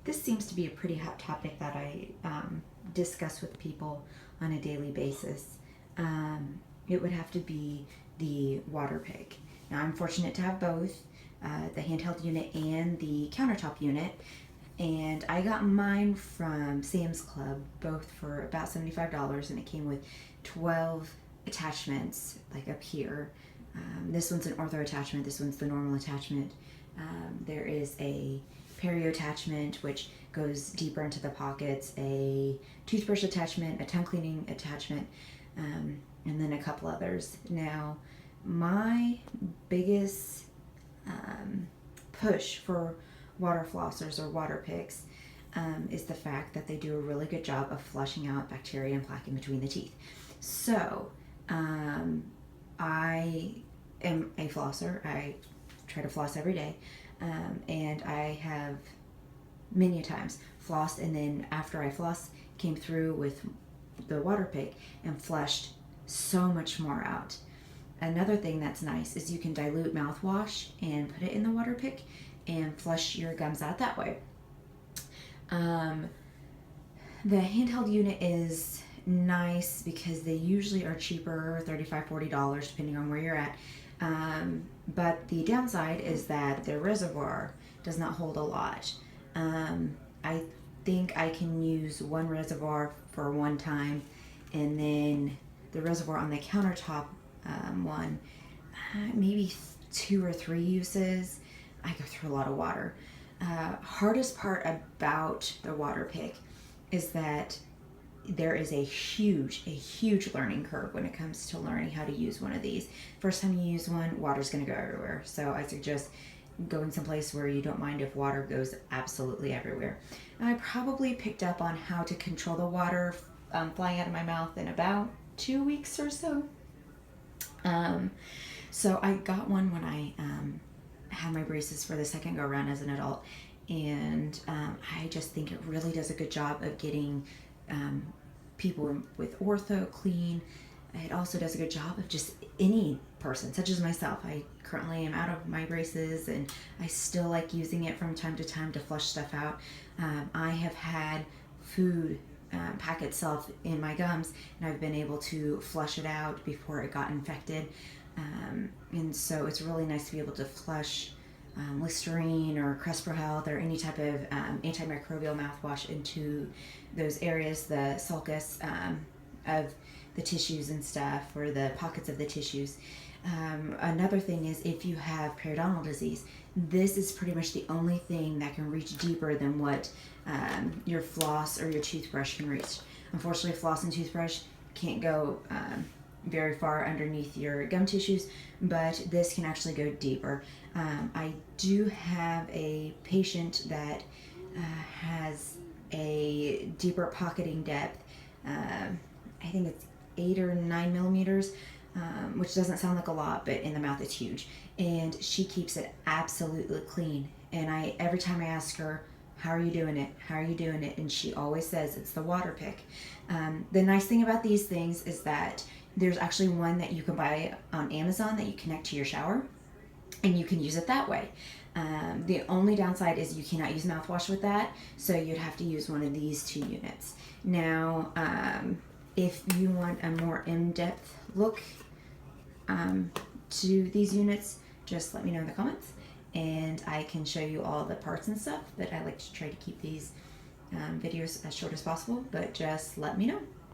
this seems to be a pretty hot topic that I discuss with people on a daily basis. It would have to be the Waterpik. Now, I'm fortunate to have both, the handheld unit and the countertop unit. And I got mine from Sam's Club, both for about $75, and it came with 12 attachments, like up here. This one's an ortho attachment, this one's the normal attachment. There is a perio attachment, which goes deeper into the pockets, a toothbrush attachment, a tongue cleaning attachment, and then a couple others. Now, my biggest push for water flossers or Waterpiks is the fact that they do a really good job of flushing out bacteria and plaque in between the teeth. So, I am a flosser. I try to floss every day, and I have many a times flossed, and then after I floss, came through with the Waterpik and flushed so much more out. Another thing that's nice is you can dilute mouthwash and put it in the Waterpik and flush your gums out that way. The handheld unit is nice because they usually are cheaper, $35, $40, depending on where you're at. But the downside is that the reservoir does not hold a lot. I think I can use one reservoir for one time, and then the reservoir on the countertop one, maybe 2 or 3 uses. I go through a lot of water. Hardest part about the Waterpik is that there is a huge learning curve when it comes to learning how to use one of these. First time you use one, water's going to go everywhere. So I suggest going someplace where you don't mind if water goes absolutely everywhere. And I probably picked up on how to control the water flying out of my mouth in about 2 weeks or so. So I got one when I had my braces for the second go around as an adult, and I just think it really does a good job of getting people with ortho clean. It also does a good job of just any person, such as myself. I currently am out of my braces, and I still like using it from time to time to flush stuff out. I have had food pack itself in my gums, and I've been able to flush it out before it got infected. And so it's really nice to be able to flush Listerine or Crest Health or any type of antimicrobial mouthwash into those areas, the sulcus of the tissues and stuff, or the pockets of the tissues. Another thing is, if you have periodontal disease, this is pretty much the only thing that can reach deeper than what your floss or your toothbrush can reach. Unfortunately, floss and toothbrush can't go very far underneath your gum tissues, but this can actually go deeper. I do have a patient that has a deeper pocketing depth. I think it's 8 or 9 millimeters, which doesn't sound like a lot, but in the mouth it's huge. And she keeps it absolutely clean. And every time I ask her, how are you doing it? How are you doing it? And she always says it's the Waterpik. The nice thing about these things is that there's actually one that you can buy on Amazon that you connect to your shower, and you can use it that way. The only downside is you cannot use mouthwash with that, so you'd have to use one of these 2 units. Now, if you want a more in-depth look to these units, just let me know in the comments, and I can show you all the parts and stuff. But I like to try to keep these videos as short as possible, but just let me know.